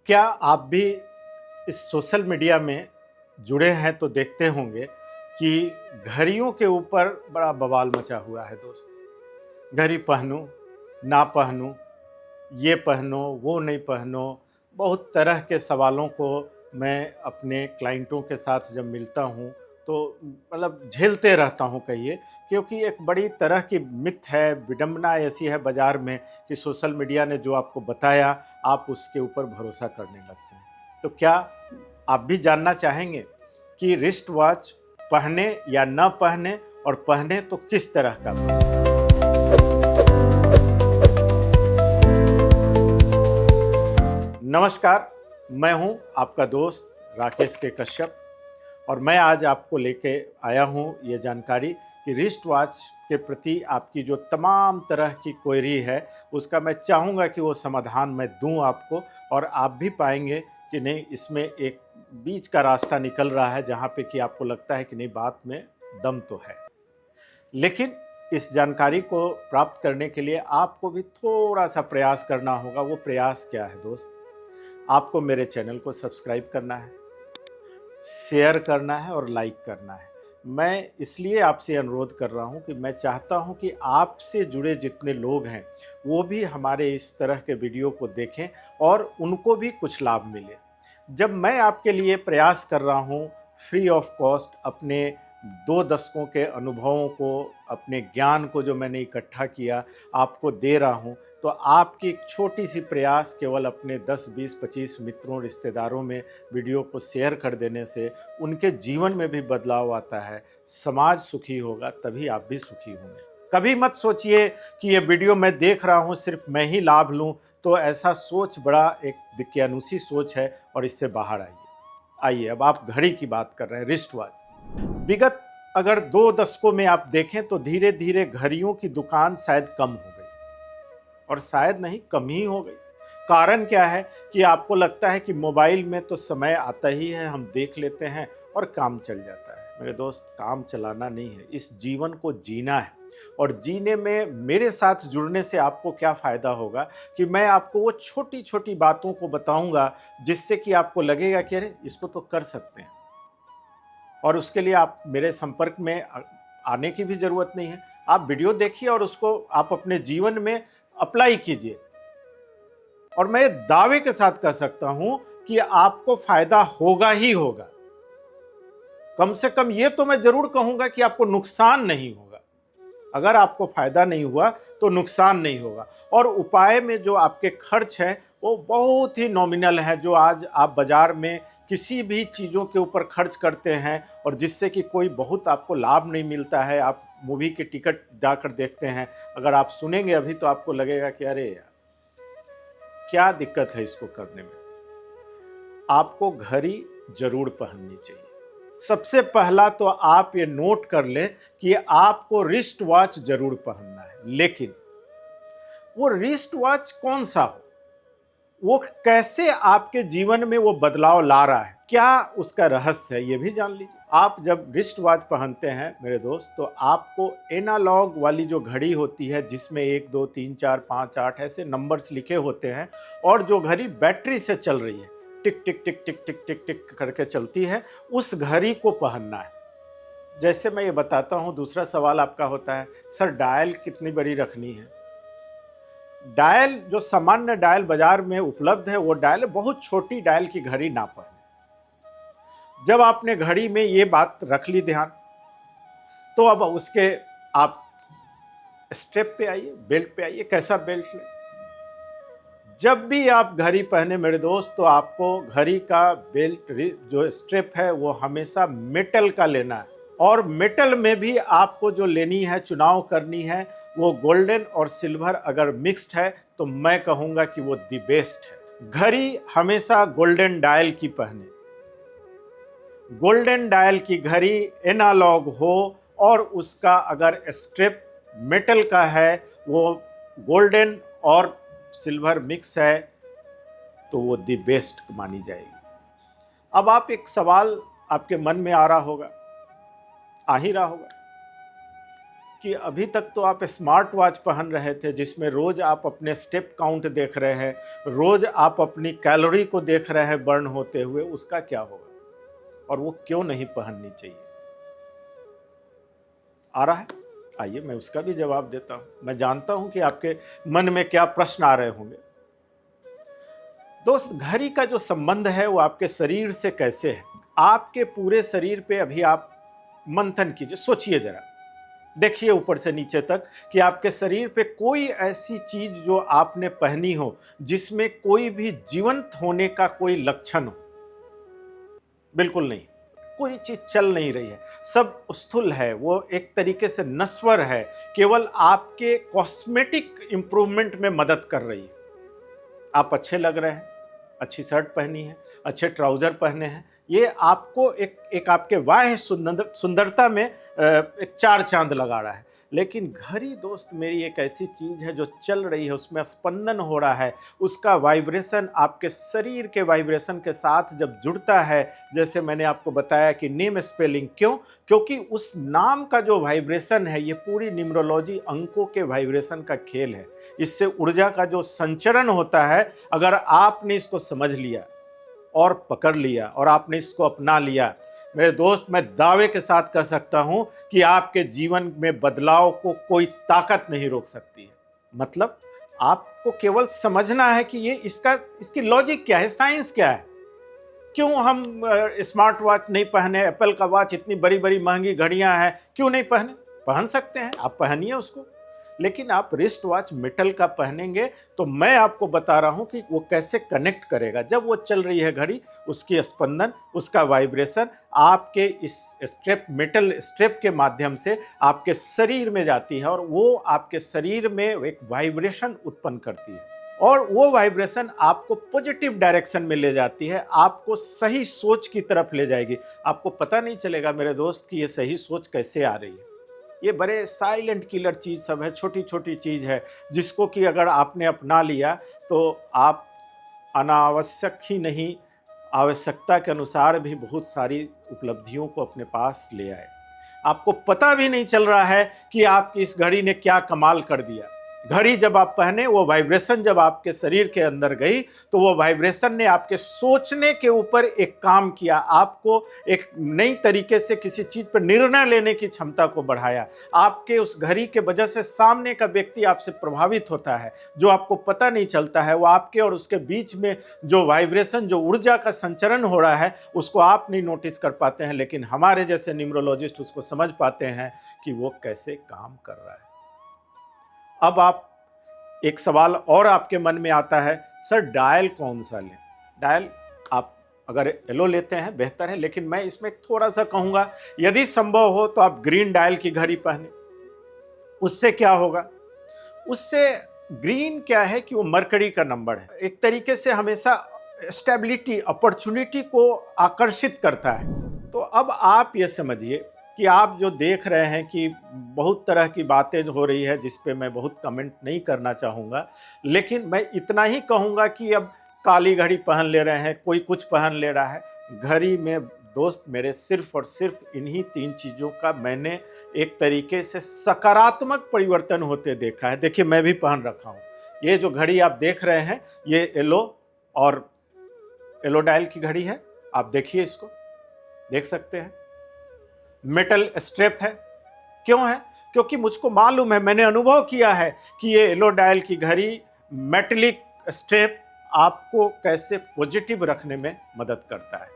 क्या आप भी इस सोशल मीडिया में जुड़े हैं तो देखते होंगे कि घड़ियों के ऊपर बड़ा बवाल मचा हुआ है दोस्त। घड़ी पहनूं, ना पहनूं, ये पहनो, वो नहीं पहनो। बहुत तरह के सवालों को मैं अपने क्लाइंटों के साथ जब मिलता हूँ तो झेलते रहता हूँ कहिए, क्योंकि एक बड़ी तरह की मिथ है, विडंबना ऐसी है बाज़ार में कि सोशल मीडिया ने जो आपको बताया आप उसके ऊपर भरोसा करने लगते हैं। तो क्या आप भी जानना चाहेंगे कि रिस्ट वॉच पहने या न पहने, और पहने तो किस तरह का पहने? नमस्कार, मैं हूं आपका दोस्त राकेश के कश्यप, और मैं आज आपको लेके आया हूं ये जानकारी कि रिस्ट वॉच के प्रति आपकी जो तमाम तरह की क्वेरी है उसका मैं चाहूँगा कि वो समाधान मैं दूं आपको, और आप भी पाएंगे कि नहीं, इसमें एक बीच का रास्ता निकल रहा है जहाँ पे कि आपको लगता है कि नहीं, बात में दम तो है। लेकिन इस जानकारी को प्राप्त करने के लिए आपको भी थोड़ा सा प्रयास करना होगा। वो प्रयास क्या है दोस्त? आपको मेरे चैनल को सब्सक्राइब करना है, शेयर करना है और लाइक करना है। मैं इसलिए आपसे अनुरोध कर रहा हूं कि मैं चाहता हूं कि आपसे जुड़े जितने लोग हैं वो भी हमारे इस तरह के वीडियो को देखें और उनको भी कुछ लाभ मिले। जब मैं आपके लिए प्रयास कर रहा हूं फ्री ऑफ कॉस्ट अपने 2 दशकों के अनुभवों को, अपने ज्ञान को जो मैंने इकट्ठा किया आपको दे रहा हूं, तो आपकी एक छोटी सी प्रयास केवल अपने 10, 20, 25 मित्रों, रिश्तेदारों में वीडियो को शेयर कर देने से उनके जीवन में भी बदलाव आता है। समाज सुखी होगा तभी आप भी सुखी होंगे। कभी मत सोचिए कि ये वीडियो मैं देख रहा हूँ सिर्फ मैं ही लाभ लूँ, तो ऐसा सोच बड़ा एक विज्ञानुसी सोच है और इससे बाहर आइए। आइए, अब आप घड़ी की बात कर रहे हैं, रिस्ट वॉच। विगत अगर 2 दशकों में आप देखें तो धीरे धीरे घड़ियों की दुकान शायद कम हो गई, और शायद नहीं, कम ही हो गई। कारण क्या है कि आपको लगता है कि मोबाइल में तो समय आता ही है, हम देख लेते हैं और काम चल जाता है। मेरे दोस्त, काम चलाना नहीं है, इस जीवन को जीना है। और जीने में मेरे साथ जुड़ने से आपको क्या फ़ायदा होगा कि मैं आपको वो छोटी छोटी बातों को बताऊंगा जिससे कि आपको लगेगा कि अरे, इसको तो कर सकते हैं। और उसके लिए आप मेरे संपर्क में आने की भी ज़रूरत नहीं है। आप वीडियो देखिए और उसको आप अपने जीवन में अप्लाई कीजिए, और मैं दावे के साथ कह सकता हूं कि आपको फायदा होगा ही होगा। कम से कम ये तो मैं जरूर कहूंगा कि आपको नुकसान नहीं होगा। अगर आपको फायदा नहीं हुआ तो नुकसान नहीं होगा। और उपाय में जो आपके खर्च है वो बहुत ही नॉमिनल है, जो आज आप बाजार में किसी भी चीज़ों के ऊपर खर्च करते हैं और जिससे कि कोई बहुत आपको लाभ नहीं मिलता है। आप मूवी के टिकट जाकर देखते हैं, अगर आप सुनेंगे अभी तो आपको लगेगा कि अरे यार, क्या दिक्कत है इसको करने में। आपको घड़ी जरूर पहननी चाहिए। सबसे पहला तो आप ये नोट कर लें कि आपको रिस्ट वॉच जरूर पहनना है, लेकिन वो रिस्ट वॉच कौन सा हो, वो कैसे आपके जीवन में वो बदलाव ला रहा है, क्या उसका रहस्य है, ये भी जान लीजिए। आप जब रिस्ट वॉच पहनते हैं मेरे दोस्त, तो आपको एनालॉग वाली जो घड़ी होती है जिसमें 1, 2, 3, 4, 5, 8 ऐसे नंबर्स लिखे होते हैं, और जो घड़ी बैटरी से चल रही है, टिक टिक टिक टिक टिक टिक टिक करके चलती है, उस घड़ी को पहनना है। जैसे मैं ये बताता हूँ, दूसरा सवाल आपका होता है, सर डायल कितनी बड़ी रखनी है? डायल, जो सामान्य डायल बाजार में उपलब्ध है, वो डायल बहुत छोटी डायल की घड़ी ना पहने। जब आपने घड़ी में ये बात रख ली ध्यान, तो अब उसके आप स्ट्रेप पे आइए, बेल्ट पे आइए। कैसा बेल्ट लें? जब भी आप घड़ी पहने मेरे दोस्त, तो आपको घड़ी का बेल्ट, जो स्ट्रेप है, वो हमेशा मेटल का लेना है। और मेटल में भी आपको जो लेनी है, चुनाव करनी है, वो गोल्डन और सिल्वर अगर मिक्स्ड है तो मैं कहूँगा कि वो दी बेस्ट है। घड़ी हमेशा गोल्डन डायल की पहने। गोल्डन डायल की घड़ी एनालॉग हो और उसका अगर स्ट्रिप मेटल का है, वो गोल्डन और सिल्वर मिक्स है, तो वो दी बेस्ट मानी जाएगी। अब आप एक सवाल आपके मन में आ रहा होगा, आ ही रहा होगा, कि अभी तक तो आप स्मार्ट वॉच पहन रहे थे जिसमें रोज़ आप अपने स्टेप काउंट देख रहे हैं, रोज़ आप अपनी कैलोरी को देख रहे हैं बर्न होते हुए, उसका क्या होगा और वो क्यों नहीं पहननी चाहिए? आ रहा है? आइए मैं उसका भी जवाब देता हूँ। मैं जानता हूँ कि आपके मन में क्या प्रश्न आ रहे होंगे। दोस्त, घड़ी का जो संबंध है वो आपके शरीर से कैसे है? आपके पूरे शरीर पे अभी आप मंथन कीजिए, सोचिए जरा, देखिए ऊपर से नीचे तक कि आपके शरीर पे कोई ऐसी चीज जो आपने पहनी हो जिसमें कोई भी जीवंत होने का कोई लक्षण हो। बिल्कुल नहीं, कोई चीज चल नहीं रही है, सब स्थूल है, वो एक तरीके से नश्वर है, केवल आपके कॉस्मेटिक इंप्रूवमेंट में मदद कर रही है। आप अच्छे लग रहे हैं, अच्छी शर्ट पहनी है, अच्छे ट्राउजर पहने हैं, ये आपको एक एक आपके बाह्य सुंदरता में एक चार चांद लगा रहा है। लेकिन घड़ी दोस्त मेरी एक ऐसी चीज है जो चल रही है, उसमें स्पंदन हो रहा है, उसका वाइब्रेशन आपके शरीर के वाइब्रेशन के साथ जब जुड़ता है, जैसे मैंने आपको बताया कि नेम स्पेलिंग, क्यों? क्योंकि उस नाम का जो वाइब्रेशन है, ये पूरी न्यूमरोलॉजी अंकों के वाइब्रेशन का खेल है। इससे ऊर्जा का जो संचरण होता है, अगर आपने इसको समझ लिया और पकड़ लिया और आपने इसको अपना लिया, मेरे दोस्त, मैं दावे के साथ कह सकता हूं कि आपके जीवन में बदलाव को कोई ताकत नहीं रोक सकती है। मतलब आपको केवल समझना है कि ये इसकी लॉजिक क्या है, साइंस क्या है। क्यों हम स्मार्ट वॉच नहीं पहने? एप्पल का वॉच, इतनी बड़ी बड़ी महंगी घड़ियां हैं, क्यों नहीं पहने? पहन सकते हैं, आप पहनिए उसको। लेकिन आप रिस्ट वॉच मेटल का पहनेंगे तो मैं आपको बता रहा हूं कि वो कैसे कनेक्ट करेगा। जब वो चल रही है घड़ी, उसकी स्पंदन, उसका वाइब्रेशन आपके इस स्ट्रेप, मेटल स्ट्रेप के माध्यम से आपके शरीर में जाती है और वो आपके शरीर में एक वाइब्रेशन उत्पन्न करती है और वो वाइब्रेशन आपको पॉजिटिव डायरेक्शन में ले जाती है, आपको सही सोच की तरफ ले जाएगी। आपको पता नहीं चलेगा मेरे दोस्त कि ये सही सोच कैसे आ रही है। ये बड़े साइलेंट किलर चीज़ सब है, छोटी छोटी चीज़ है, जिसको कि अगर आपने अपना लिया तो आप अनावश्यक ही नहीं, आवश्यकता के अनुसार भी बहुत सारी उपलब्धियों को अपने पास ले आए। आपको पता भी नहीं चल रहा है कि आपकी इस घड़ी ने क्या कमाल कर दिया। घड़ी जब आप पहने, वो वाइब्रेशन जब आपके शरीर के अंदर गई तो वो वाइब्रेशन ने आपके सोचने के ऊपर एक काम किया, आपको एक नई तरीके से किसी चीज पर निर्णय लेने की क्षमता को बढ़ाया। आपके उस घड़ी के वजह से सामने का व्यक्ति आपसे प्रभावित होता है, जो आपको पता नहीं चलता है। वो आपके और उसके बीच में जो वाइब्रेशन, जो ऊर्जा का संचरण हो रहा है, उसको आप नहीं नोटिस कर पाते हैं, लेकिन हमारे जैसे न्यूमरोलॉजिस्ट उसको समझ पाते हैं कि वो कैसे काम कर रहा है। अब आप, एक सवाल और आपके मन में आता है, सर डायल कौन सा लें? डायल आप अगर येलो लेते हैं बेहतर है, लेकिन मैं इसमें थोड़ा सा कहूंगा, यदि संभव हो तो आप ग्रीन डायल की घड़ी पहने। उससे क्या होगा? उससे ग्रीन क्या है कि वो मरकरी का नंबर है, एक तरीके से हमेशा स्टेबिलिटी, अपॉर्चुनिटी को आकर्षित करता है। तो अब आप ये समझिए कि आप जो देख रहे हैं कि बहुत तरह की बातें हो रही है, जिस पे मैं बहुत कमेंट नहीं करना चाहूँगा, लेकिन मैं इतना ही कहूँगा कि अब काली घड़ी पहन ले रहे हैं, कोई कुछ पहन ले रहा है। घड़ी में दोस्त मेरे सिर्फ और सिर्फ इन्हीं तीन चीज़ों का मैंने एक तरीके से सकारात्मक परिवर्तन होते देखा है। देखिए मैं भी पहन रखा हूँ, ये जो घड़ी आप देख रहे हैं ये येलो और येलो डायल की घड़ी है। आप देखिए, इसको देख सकते हैं, मेटल स्ट्रेप है। क्यों है? क्योंकि मुझको मालूम है, मैंने अनुभव किया है कि ये येलो डायल की घड़ी, मेटलिक स्ट्रेप आपको कैसे पॉजिटिव रखने में मदद करता है।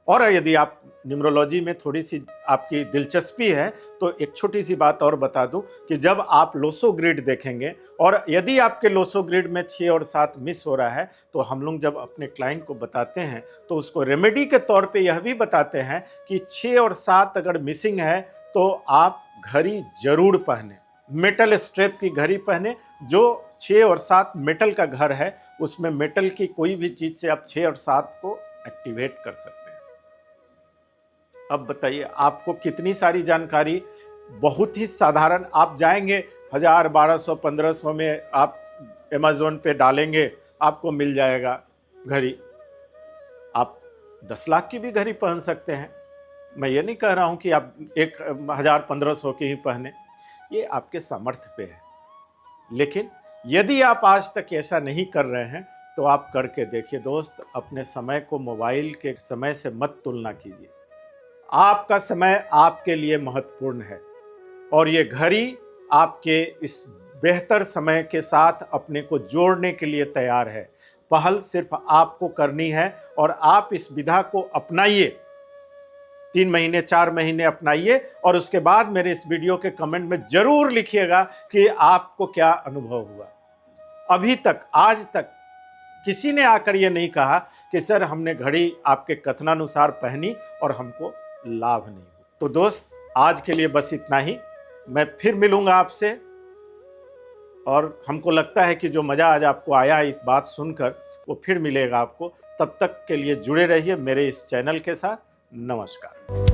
और यदि आप न्यूमरोलॉजी में थोड़ी सी आपकी दिलचस्पी है तो एक छोटी सी बात और बता दूं कि जब आप लोसो ग्रिड देखेंगे और यदि आपके लोसो ग्रिड में 6 और 7 मिस हो रहा है, तो हम लोग जब अपने क्लाइंट को बताते हैं तो उसको रेमेडी के तौर पे यह भी बताते हैं कि 6 और 7 अगर मिसिंग है तो आप घड़ी जरूर पहने, मेटल स्ट्रेप की घड़ी पहने। जो 6 और 7 मेटल का घर है, उसमें मेटल की कोई भी चीज से आप 6 और 7 को एक्टिवेट कर सकते हैं। अब बताइए, आपको कितनी सारी जानकारी, बहुत ही साधारण, आप जाएंगे 1000, 1200, 1500 में आप अमेज़न पे डालेंगे, आपको मिल जाएगा घड़ी। आप 10 लाख की भी घड़ी पहन सकते हैं। मैं ये नहीं कह रहा हूं कि आप 1000, 1500 की ही पहने। ये आपके सामर्थ्य पे है। लेकिन यदि आप आज तक ऐसा नहीं कर रहे हैं तो आप करके देखिए दोस्त। अपने समय को मोबाइल के समय से मत तुलना कीजिए। आपका समय आपके लिए महत्वपूर्ण है और ये घड़ी आपके इस बेहतर समय के साथ अपने को जोड़ने के लिए तैयार है। पहल सिर्फ आपको करनी है और आप इस विधा को अपनाइए। 3 महीने 4 महीने अपनाइए और उसके बाद मेरे इस वीडियो के कमेंट में जरूर लिखिएगा कि आपको क्या अनुभव हुआ। अभी तक आज तक किसी ने आकर ये नहीं कहा कि सर हमने घड़ी आपके कथनानुसार पहनी और हमको लाभ नहीं हुआ। तो दोस्त आज के लिए बस इतना ही। मैं फिर मिलूंगा आपसे और हमको लगता है कि जो मज़ा आज आपको आया है इस बात सुनकर वो फिर मिलेगा आपको। तब तक के लिए जुड़े रहिए मेरे इस चैनल के साथ। नमस्कार।